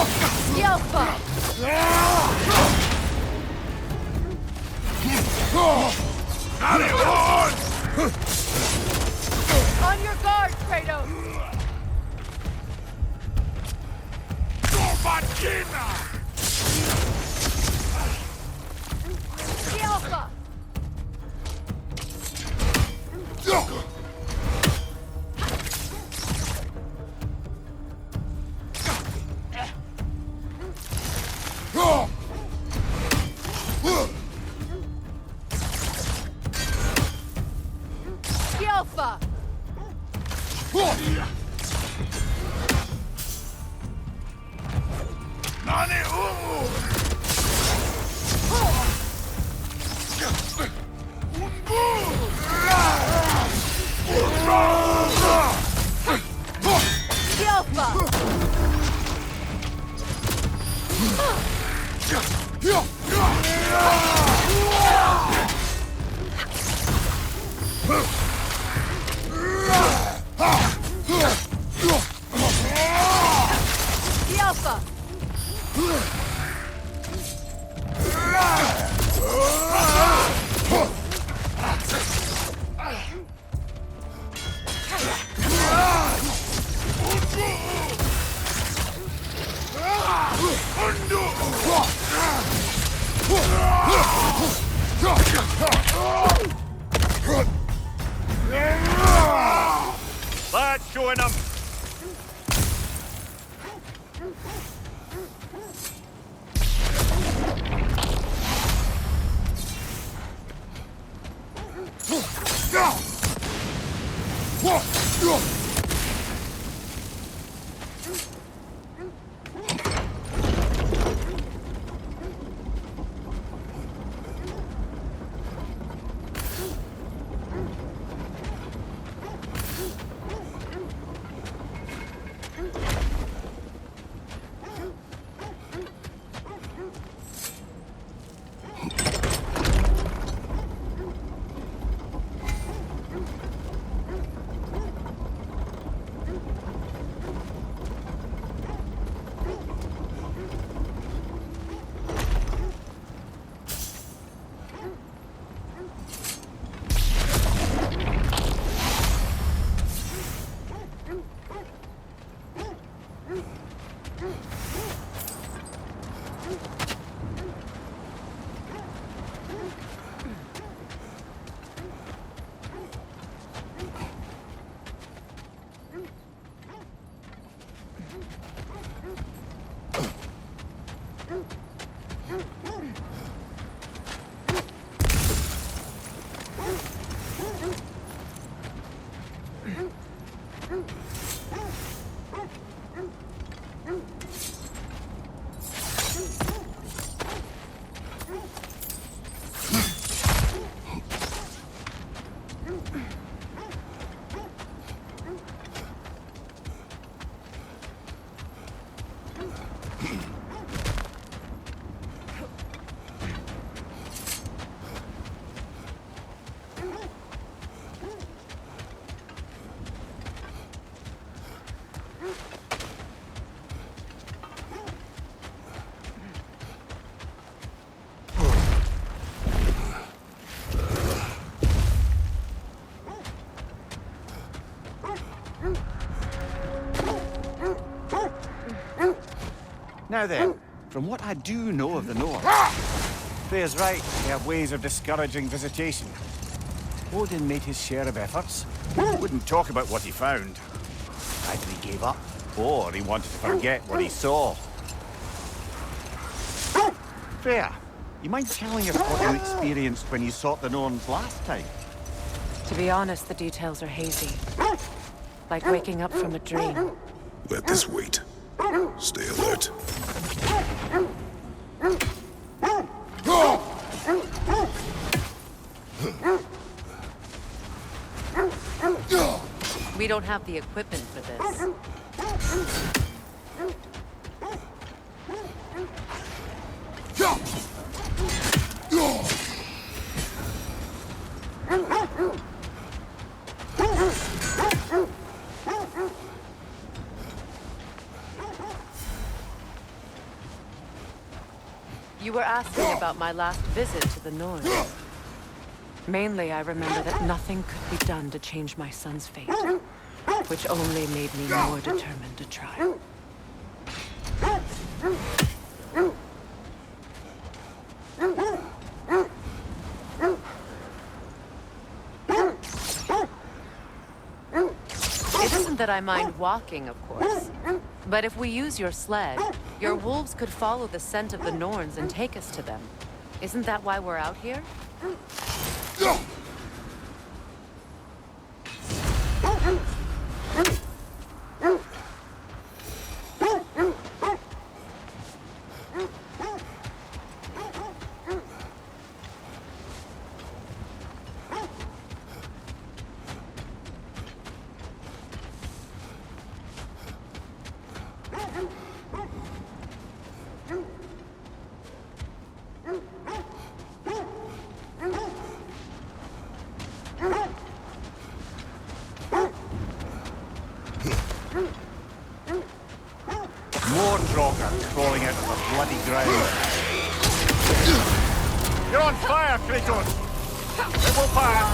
Alpha! On your guard, Kratos! Alpha! Alpha! Alpha! That's showing them. Now then, from what I do know of the North, Freya's right, they have ways of discouraging visitation. Odin made his share of efforts. Wouldn't talk about what he found. Either he gave up, or he wanted to forget what he saw. Freya, you mind telling us what you experienced when you sought the Norns last time? To be honest, the details are hazy. Like waking up from a dream. Let this wait. Stay alert. We don't have the equipment for this. You were asking about my last visit to the North. Mainly, I remember that nothing could be done to change my son's fate, which only made me more determined to try. It isn't that I mind walking, of course. But if we use your sled, your wolves could follow the scent of the Norns and take us to them. Isn't that why we're out here? More Draugr crawling out of the bloody ground. You're on fire, Kratos! It will fire!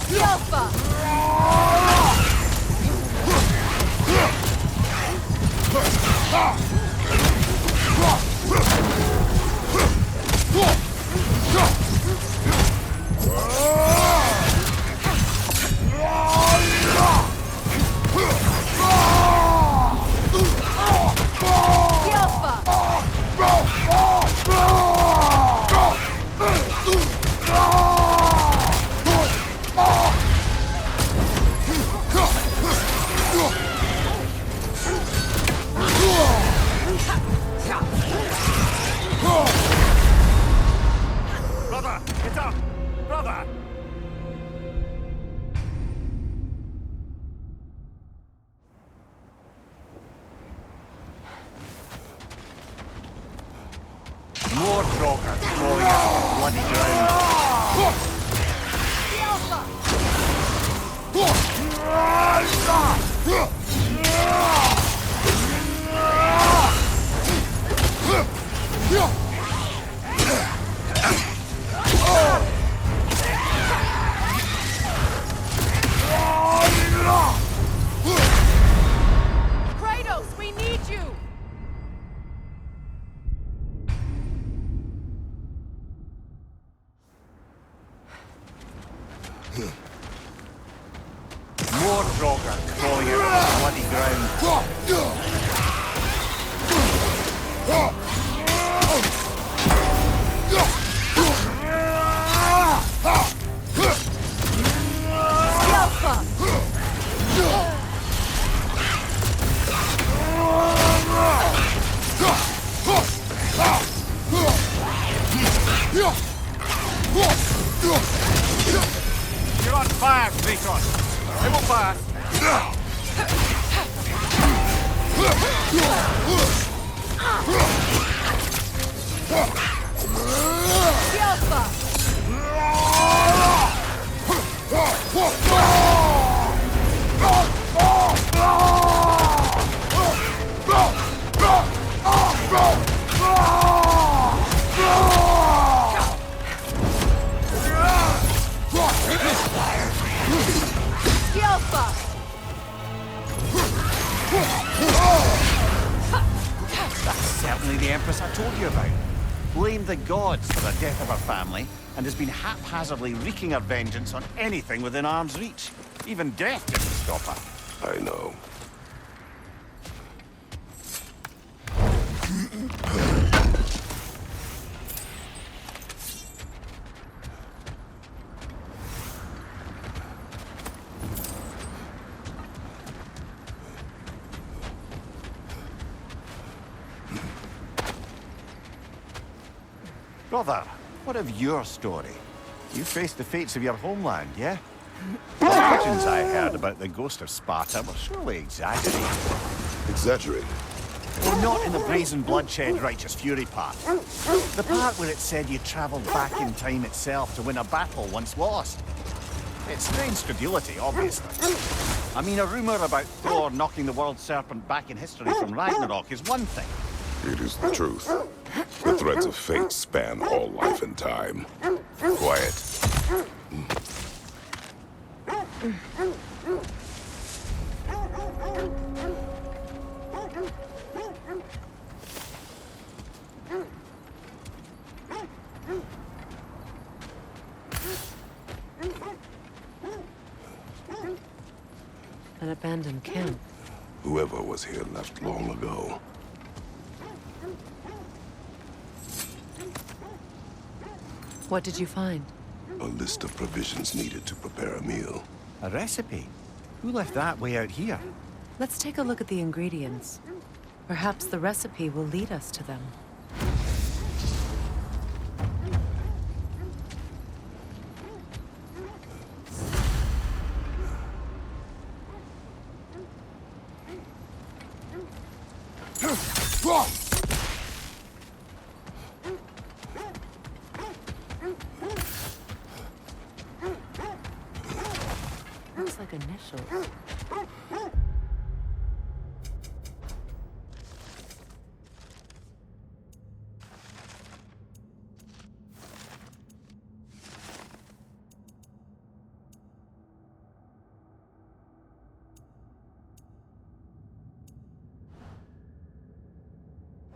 The Alpha! The Alpha! Brother, get up! Brother! More Draugr crawling out of the bloody ground. The Alpha! Kratos, we need you! More Draugr crawling out of the bloody ground. The Alpha! You're on fire, Kratos! It will fire! The Alpha! The Alpha! That's certainly the Empress I told you about. Blamed the gods for the death of her family, and has been haphazardly wreaking her vengeance on anything within arm's reach. Even death didn't stop her. I know. Brother, what of your story? You faced the fates of your homeland, yeah? The legends I heard about the ghost of Sparta were surely exaggerated. Exaggerated. Well, not in the brazen bloodshed righteous fury part. The part where it said you travelled back in time itself to win a battle once lost. It's strange credulity, obviously. I mean, a rumour about Thor knocking the world serpent back in history from Ragnarok is one thing. It is the truth. The threads of fate span all life and time. Quiet. An abandoned camp. Whoever was here left long ago. What did you find? A list of provisions needed to prepare a meal. A recipe? Who left that way out here? Let's take a look at the ingredients. Perhaps the recipe will lead us to them. Looks like initials.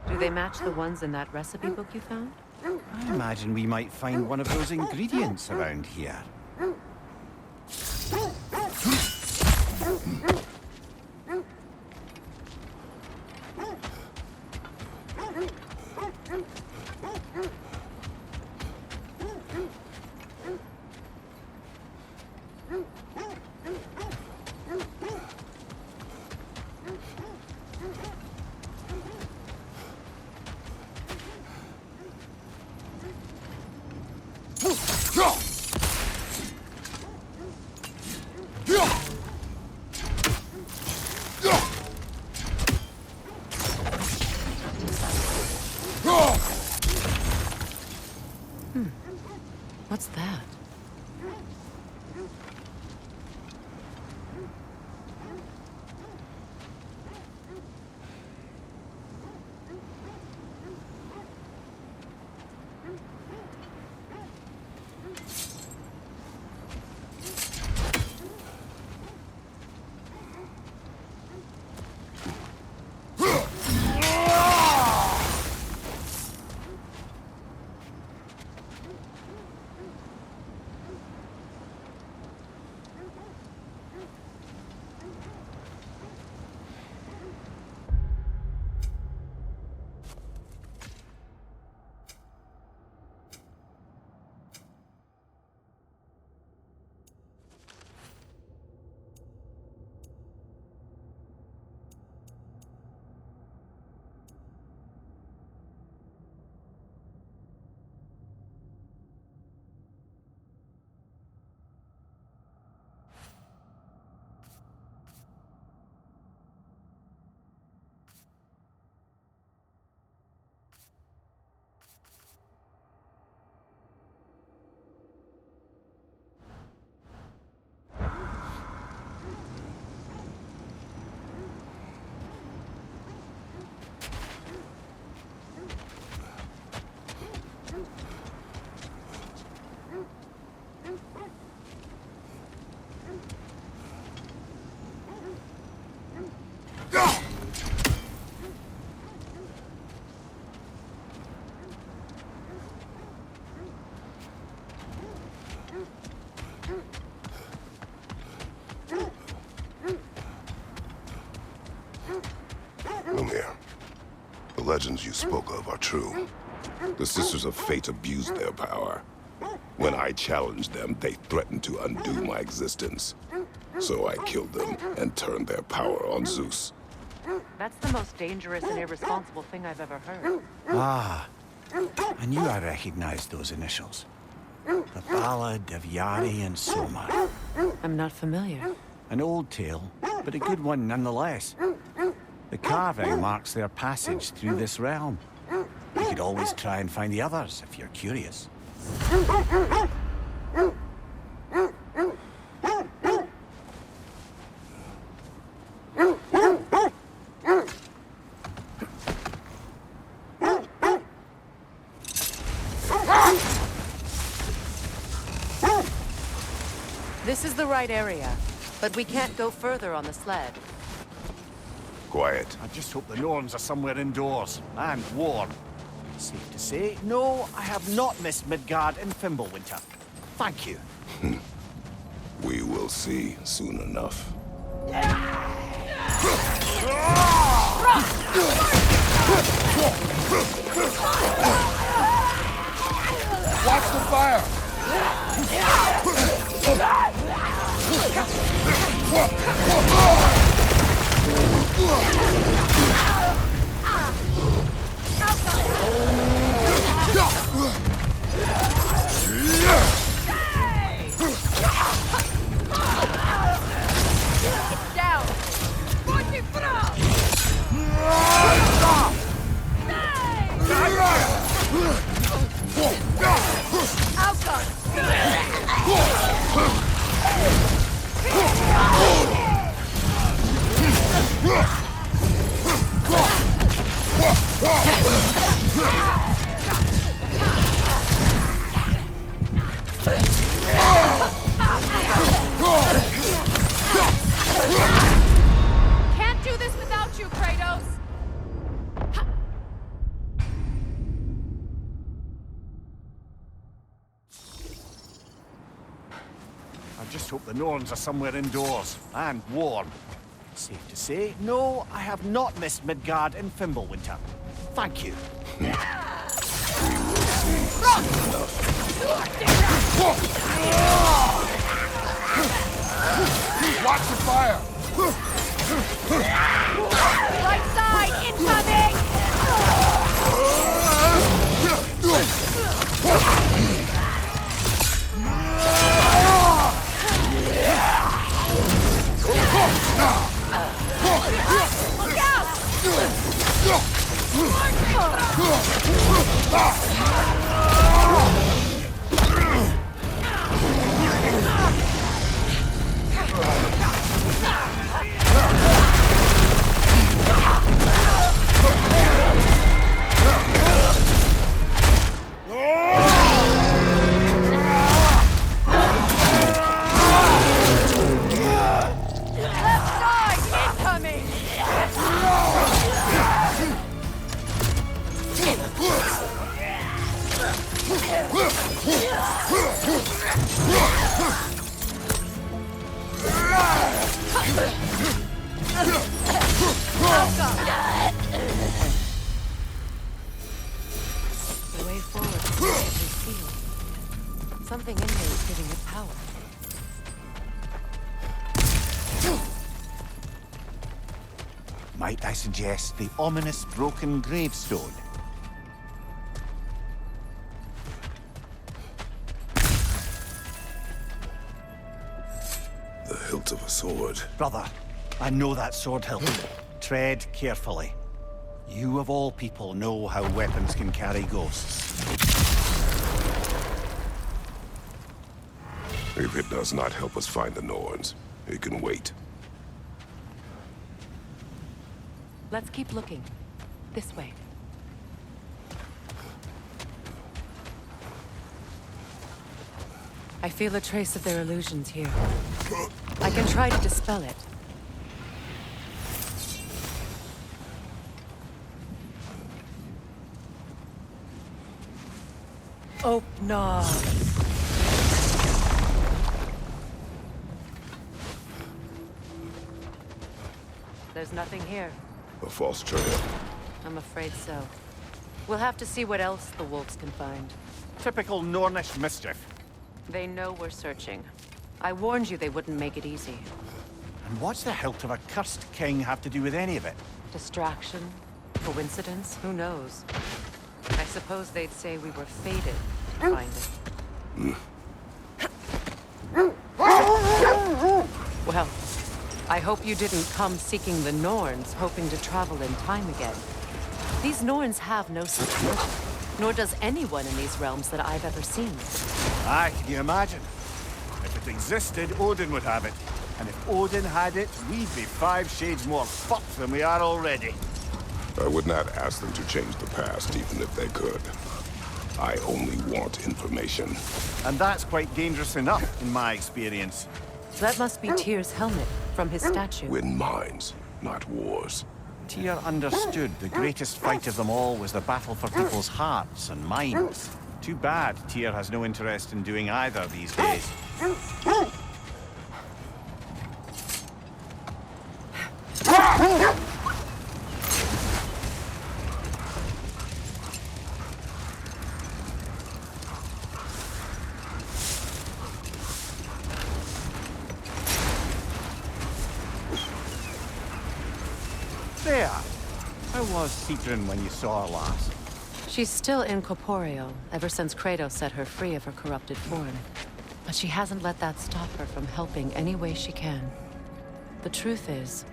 Do they match the ones in that recipe book you found? I imagine we might find one of those ingredients around here. What's that? The legends you spoke of are true. The Sisters of Fate abused their power. When I challenged them, they threatened to undo my existence. So I killed them and turned their power on Zeus. That's the most dangerous and irresponsible thing I've ever heard. Ah, I knew I recognized those initials. The Ballad of Yari and Soma. I'm not familiar. An old tale, but a good one nonetheless. The carving marks their passage through this realm. You could always try and find the others if you're curious. This is the right area, but we can't go further on the sled. Quiet. I just hope the Norns are somewhere indoors and warm. Safe to say, no, I have not missed Midgard and Fimbulwinter. Thank you. We will see soon enough. Watch the fire! Down! Forty Can't do this without you, Kratos! I just hope the Norns are somewhere indoors and warm. Safe to say, no, I have not missed Midgard and Fimbulwinter. Thank you. We will see soon enough. Watch the fire! Right side, incoming! Look out! Left side, incoming! The way forward is perfectly sealed. Something in here is giving it power. Might I suggest the ominous broken gravestone? The hilt of a sword. Brother, I know that sword hilt. Tread carefully. You of all people know how weapons can carry ghosts. If it does not help us find the Norns, it can wait. Let's keep looking. This way. I feel a trace of their illusions here. I can try to dispel it. Oh, no. There's nothing here. A false trail. I'm afraid so. We'll have to see what else the wolves can find. Typical Nornish mischief. They know we're searching. I warned you they wouldn't make it easy. And what's the hilt of a cursed king have to do with any of it? Distraction? Coincidence? Who knows? I suppose they'd say we were fated to find it. Well, I hope you didn't come seeking the Norns, hoping to travel in time again. These Norns have no such mission, nor does anyone in these realms that I've ever seen. Aye, can you imagine? If it existed, Odin would have it. And if Odin had it, we'd be 5 shades more fucked than we are already. I would not ask them to change the past, even if they could. I only want information. And that's quite dangerous enough, in my experience. That must be Tyr's helmet from his statue. Win minds, not wars. Tyr understood the greatest fight of them all was the battle for people's hearts and minds. Too bad Tyr has no interest in doing either these days. There! How was Sigrun when you saw her last? She's still incorporeal, ever since Kratos set her free of her corrupted form. But she hasn't let that stop her from helping any way she can. The truth is,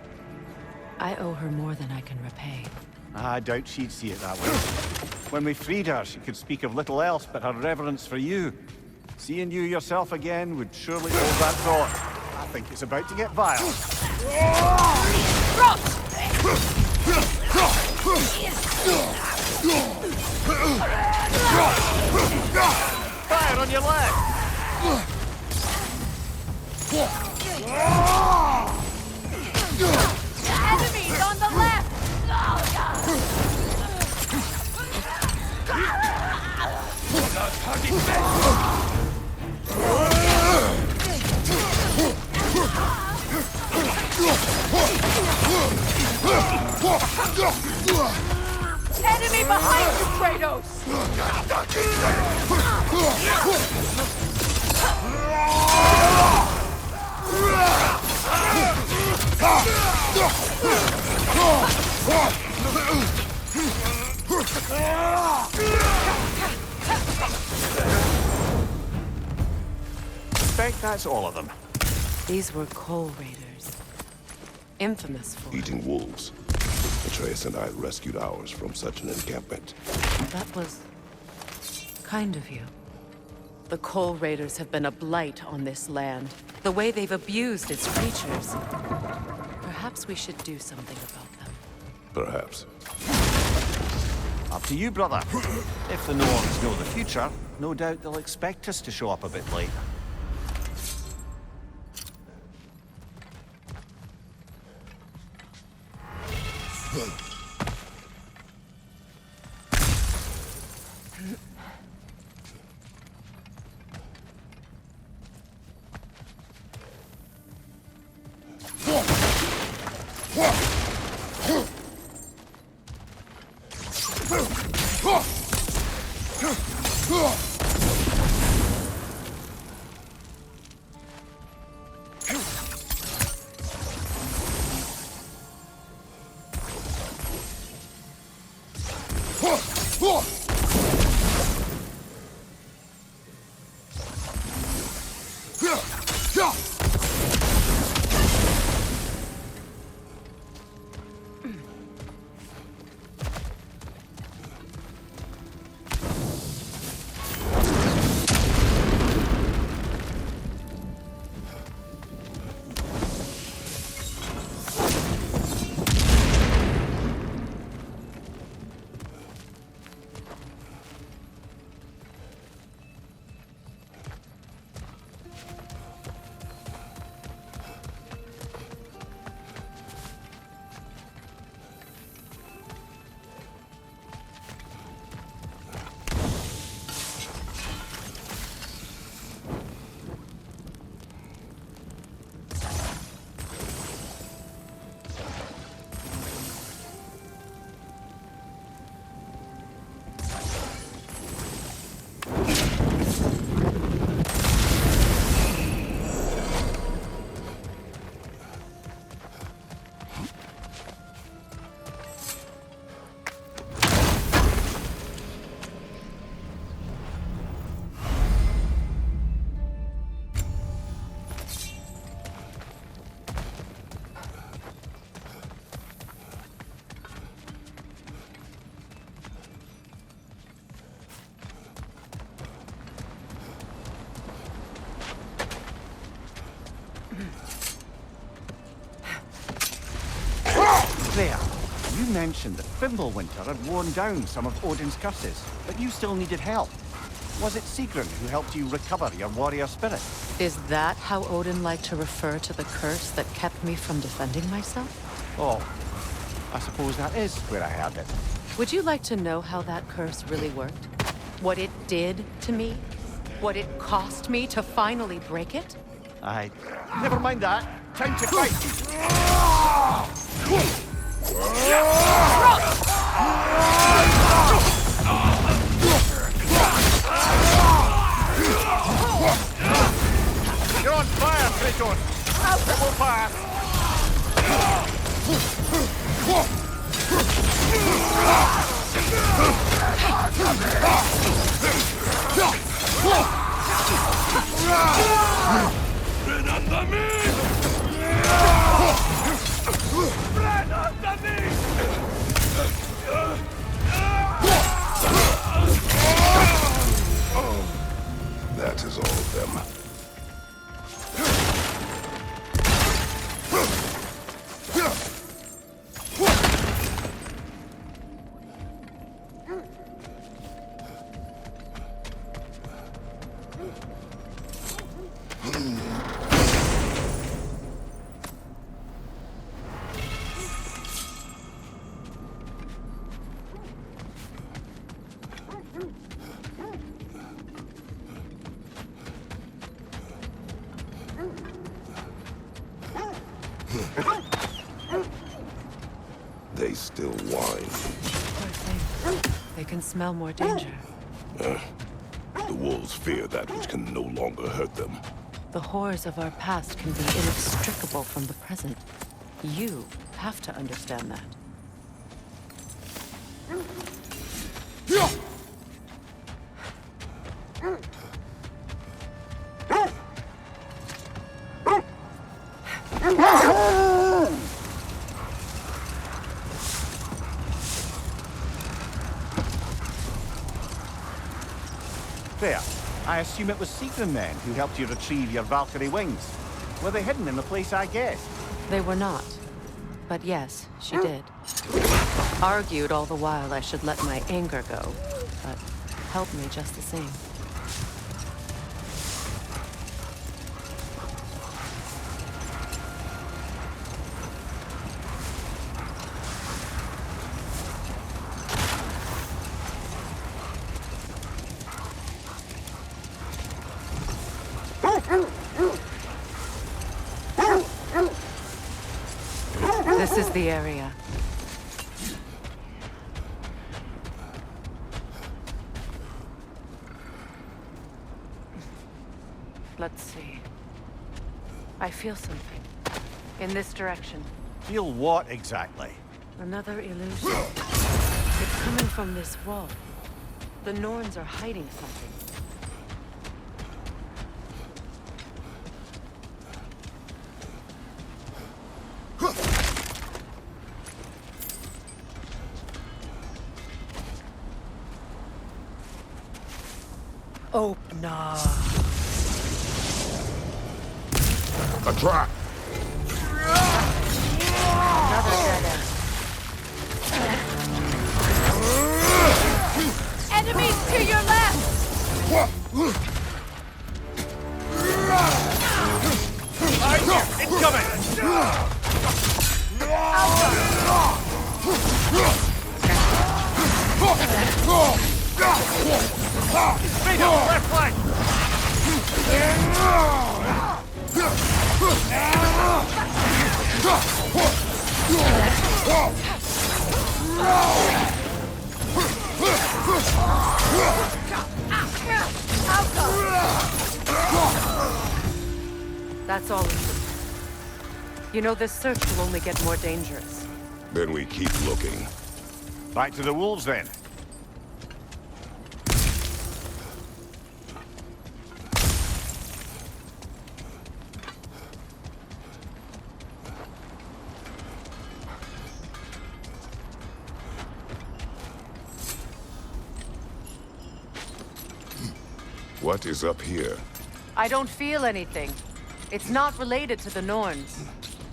I owe her more than I can repay. I doubt she'd see it that way. When we freed her, she could speak of little else but her reverence for you. Seeing you yourself again would surely hold that thought. I think it's about to get violent. Fire on your left! Enemies on the left! Enemy behind you, Kratos! Suspect that's all of them. These were Coal Raiders. Infamous for... Eating wolves. Atreus and I rescued ours from such an encampment. That was... kind of you. The Coal Raiders have been a blight on this land. The way they've abused its creatures. Perhaps we should do something about them. Perhaps. Up to you, brother. If the Norns know the future, no doubt they'll expect us to show up a bit late. There. You mentioned that Fimbulwinter had worn down some of Odin's curses, but you still needed help. Was it Sigrun who helped you recover your warrior spirit? Is that how Odin liked to refer to the curse that kept me from defending myself? Oh, I suppose that is where I heard it. Would you like to know how that curse really worked? What it did to me? What it cost me to finally break it? Never mind that. Time to fight! You're on fire, Kratos! It will pass! Ven anda mí! Ven anda mí! That is all of them. They still whine. Poor thing. They can smell more danger. The wolves fear that which can no longer hurt them. The horrors of our past can be inextricable from the present. You have to understand that. There. I assume it was Sigrun then who helped you retrieve your Valkyrie wings. Were they hidden in the place I guessed? They were not. But yes, she did. Argued all the while I should let my anger go, but helped me just the same. This is the area. Let's see. I feel something. In this direction. Feel what exactly? Another illusion. It's coming from this wall. The Norns are hiding something. Oh, no. A trap! Another dead end. Enemies to your left! Left flank! That's all it took. You know, this search will only get more dangerous. Then we keep looking. Back to the wolves then. What is up here? I don't feel anything. It's not related to the Norns.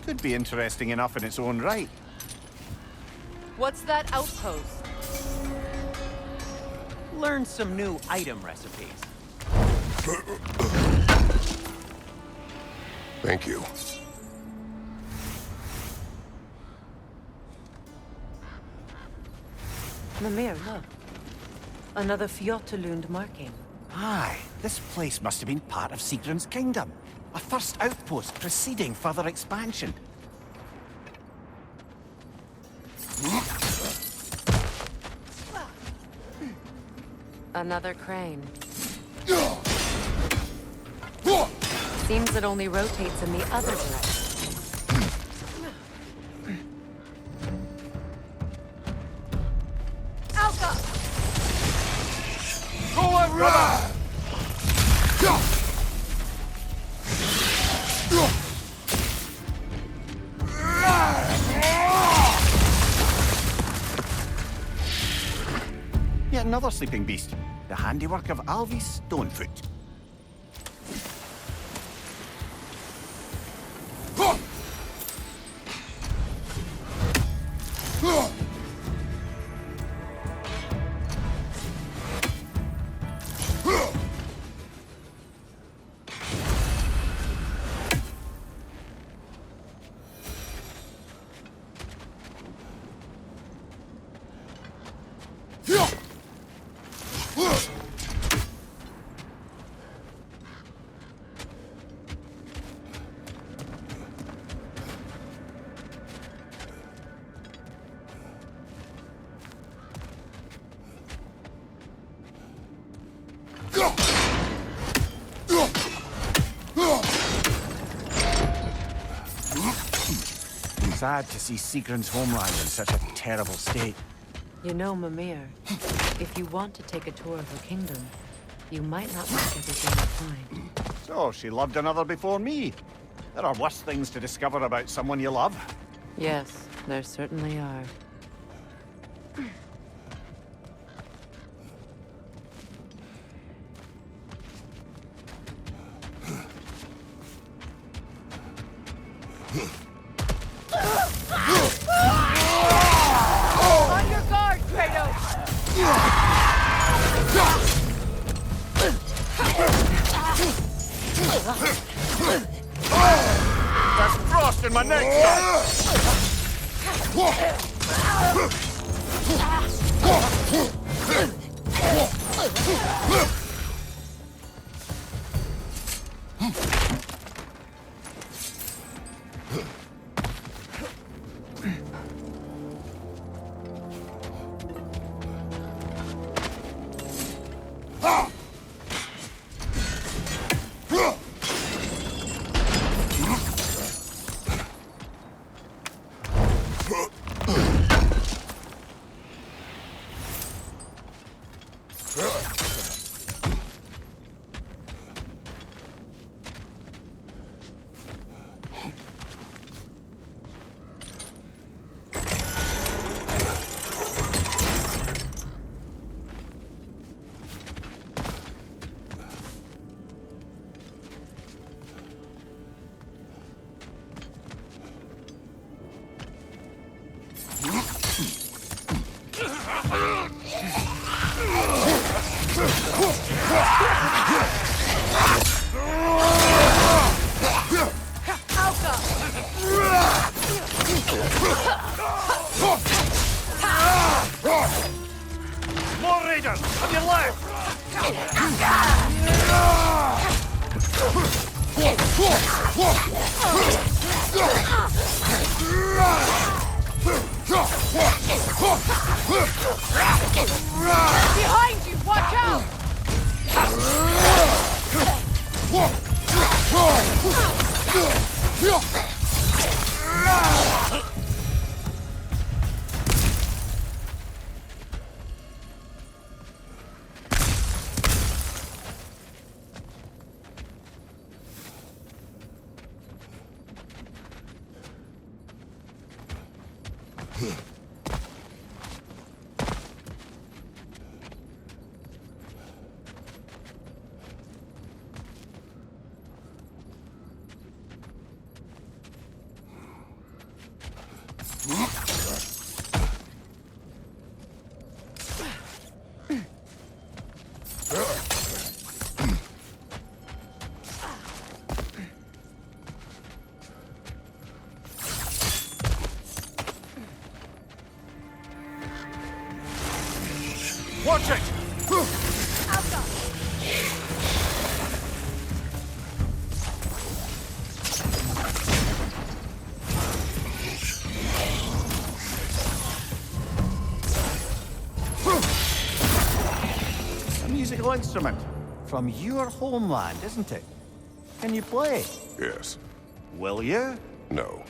Could be interesting enough in its own right. What's that outpost? learned some new item recipes. Thank you. Mimir, look. Another Fjotalund marking. Aye, this place must have been part of Sigrun's kingdom. A first outpost preceding further expansion. Another crane. Seems it only rotates in the other direction. Alka! Go on, brother! Yet another sleeping beast. The handiwork of Alvis Stonefoot. Sad to see Sigrun's homeland in such a terrible state. You know, Mimir, if you want to take a tour of her kingdom, you might not like everything you find. So, she loved another before me. There are worse things to discover about someone you love. Yes, there certainly are. On your guard, Kratos! There's frost in my neck! More raiders! On your left! Behind you! Watch out! Watch it! A musical instrument from your homeland, isn't it? Can you play? Yes. Will you? No.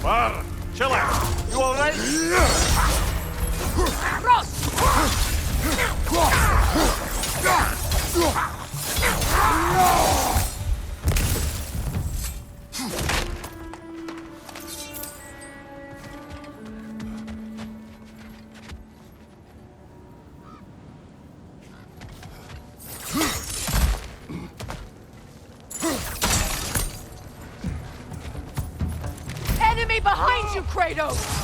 Bar, chill out. You all right? Enemy behind you, Kratos!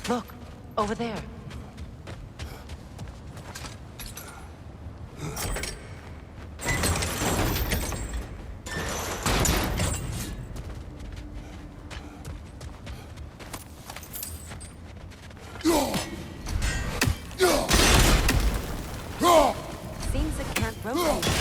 Look, over there. Seems it can't rotate.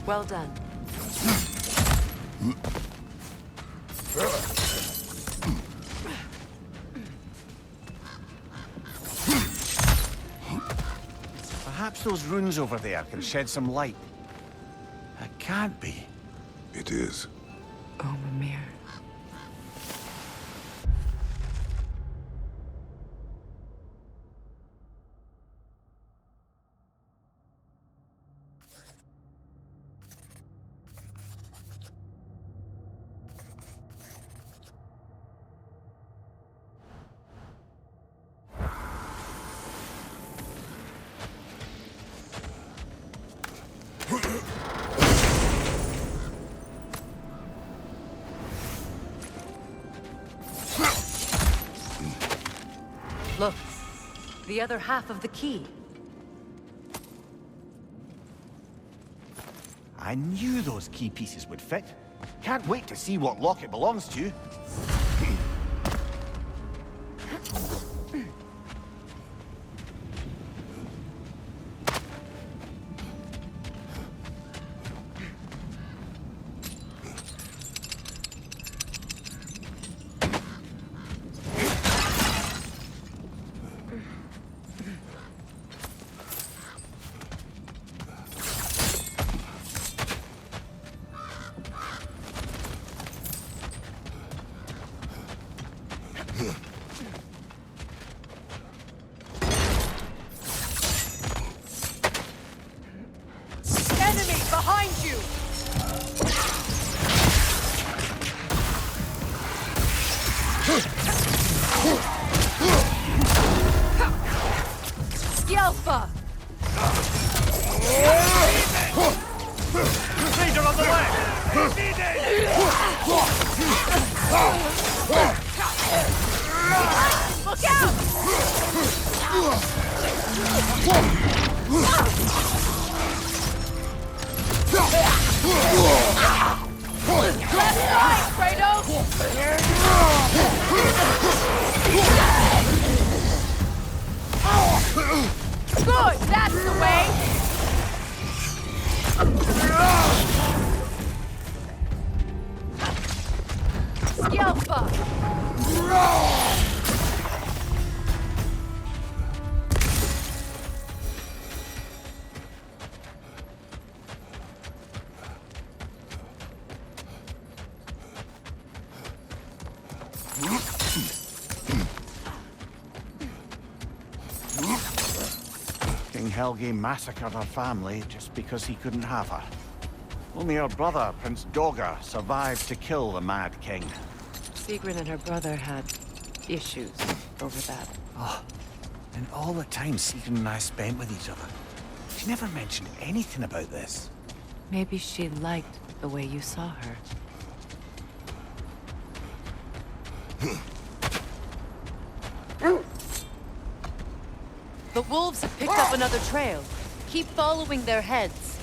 Well done. Perhaps those runes over there can shed some light. It can't be. It is. Oh, Mimir. the other half of the key. I knew those key pieces would fit. Can't wait to see what lock it belongs to. Enemy behind you! Scalpa! Raider on the left! Look out! Left side, Kratos! Good, that's the way! Scalpa! King Helge massacred her family just because he couldn't have her. Only her brother, Prince Dogger, survived to kill the Mad King. Sigrun and her brother had issues over that. And all the time Sigrun and I spent with each other, she never mentioned anything about this. Maybe she liked the way you saw her. The wolves have picked up another trail. Keep following their heads.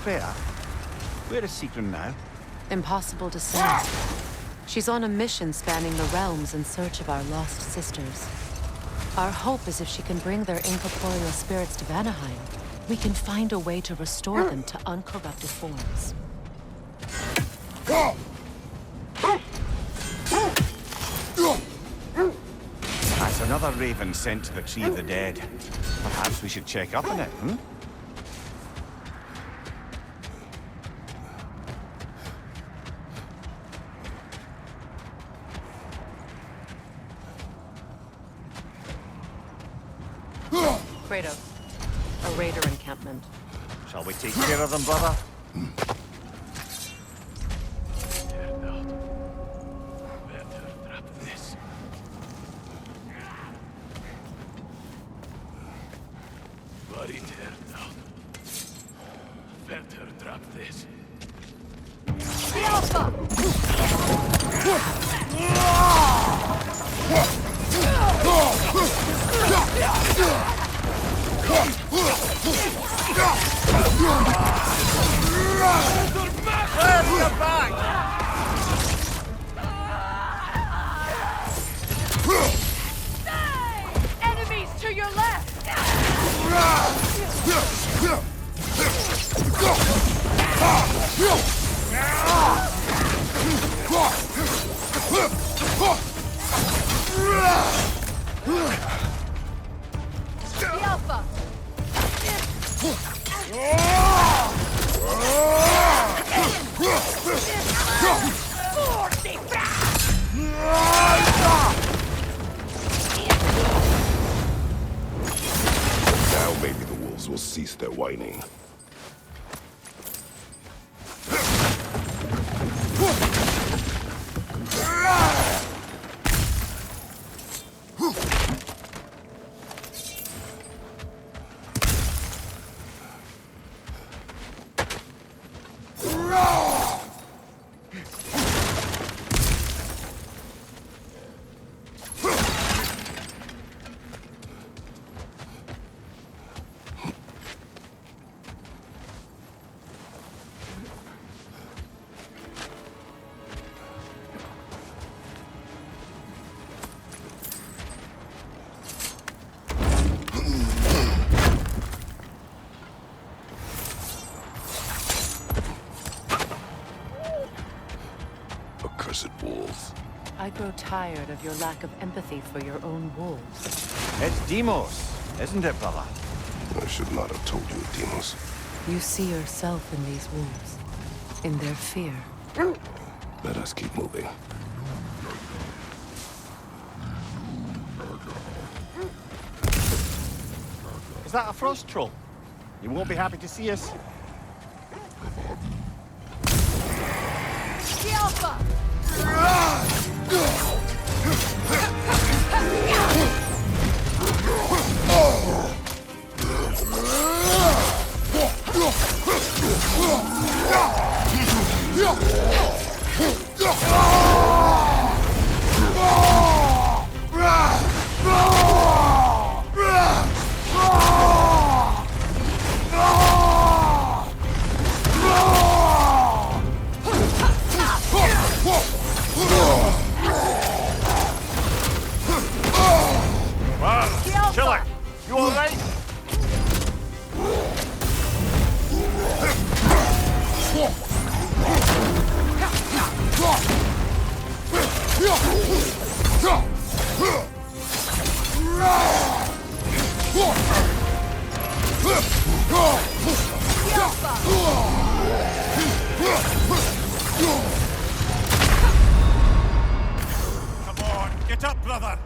Freya, where is Sigrun now? Impossible to say. She's on a mission spanning the realms in search of our lost sisters. Our hope is if she can bring their incorporeal spirits to Vanaheim, we can find a way to restore them to uncorrupted forms. That's another raven sent to the Tree of the Dead. Perhaps we should check up on it, hmm? Kratos, a raider encampment. Shall we take care of them, brother? Enemies to your left! The Alpha! Now maybe the wolves will cease their whining. grow tired of your lack of empathy for your own wolves. It's Demos, isn't it, brother? I should not have told you, Demos. You see yourself in these wolves, in their fear. Let us keep moving. Is that a frost troll? You won't be happy to see us. The Alpha! Killer, you all right? Come on, get up, brother.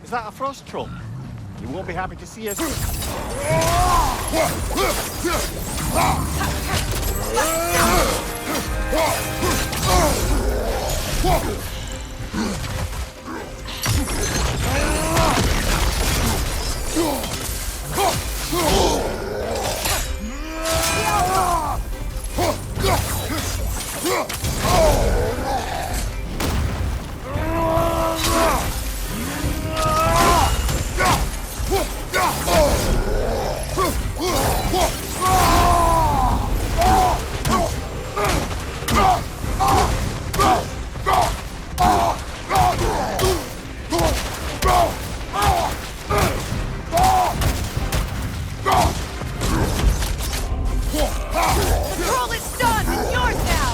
Is that a frost troll? You won't be happy to see us. Control is done! It's yours now!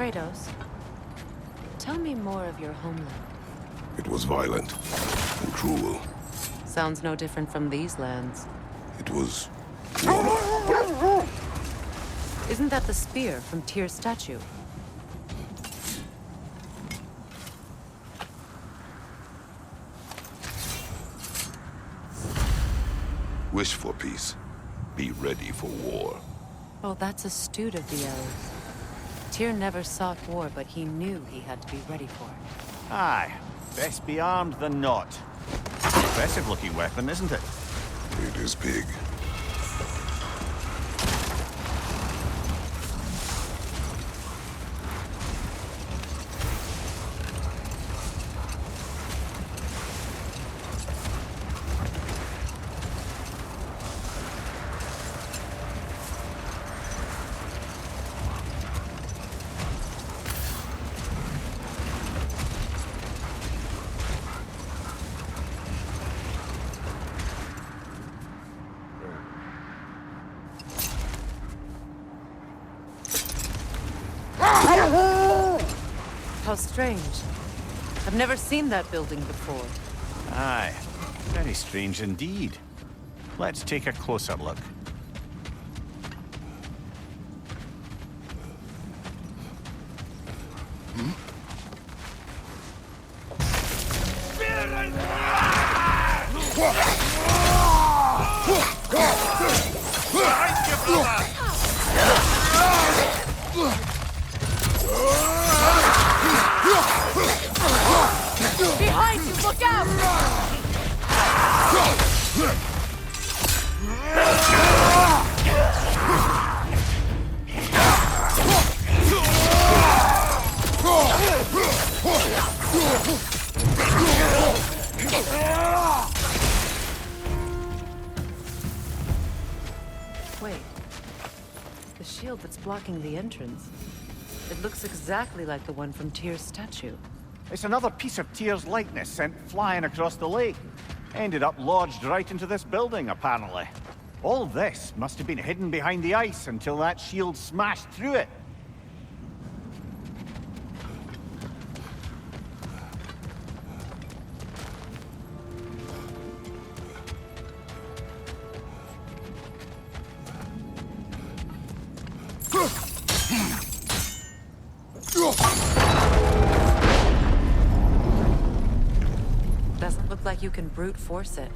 Kratos, tell me more of your homeland. It was violent and cruel. Sounds no different from these lands. It was warmer. Isn't that the spear from Tyr's statue? Wish for peace. Be ready for war. Well, that's astute of the elves. Tyr never sought war, but he knew he had to be ready for it. Aye, best be armed than not. Impressive-looking weapon, isn't it? It is big. How strange. I've never seen that building before. Aye, very strange indeed. Let's take a closer look. Behind you, look out! Wait. The shield that's blocking the entrance. It looks exactly like the one from Tyr's statue. It's another piece of Tyr's likeness sent flying across the lake. Ended up lodged right into this building, apparently. All this must have been hidden behind the ice until that shield smashed through it. Doesn't look like you can brute force it.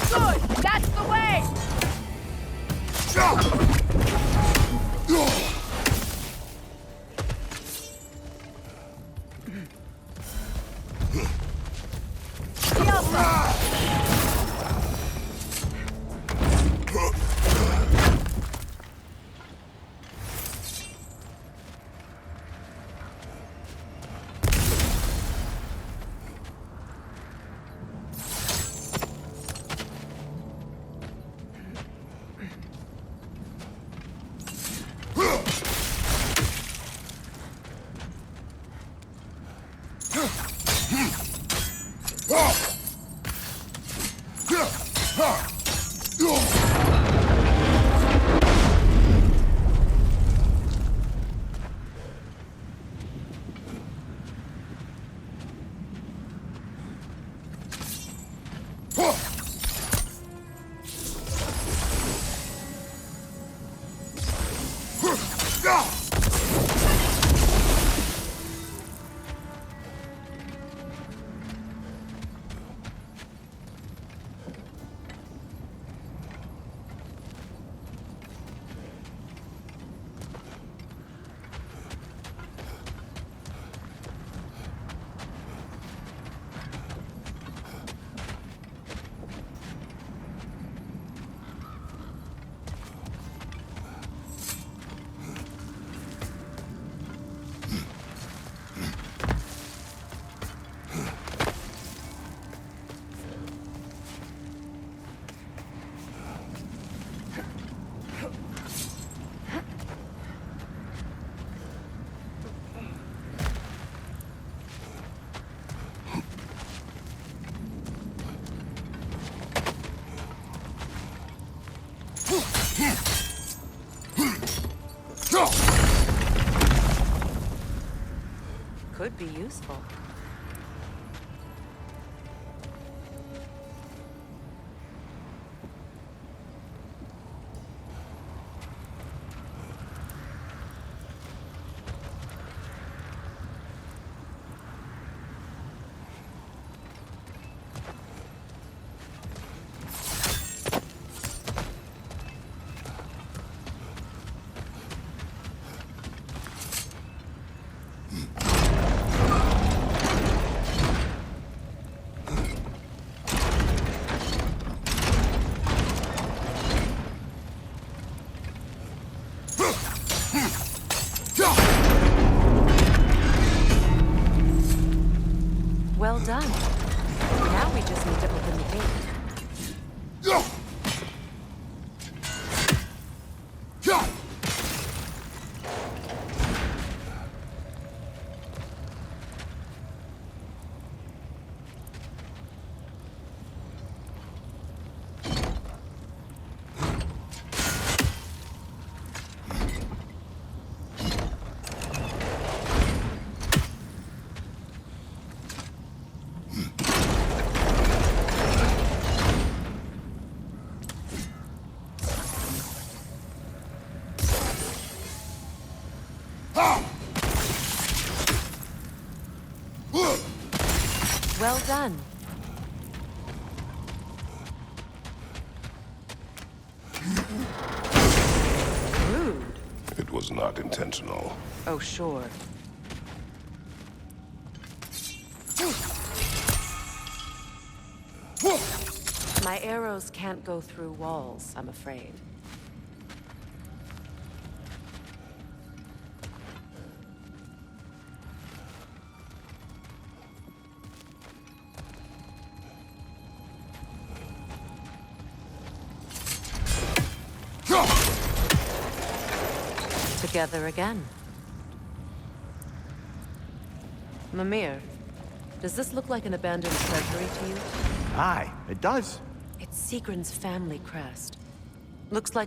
Good! That's the way! Could be useful. Well done. Rude. It was not intentional. Oh, sure. My arrows can't go through walls, I'm afraid. Together again. Mimir, does this look like an abandoned treasury to you? Aye, it does. It's Sigrun's family crest. Looks like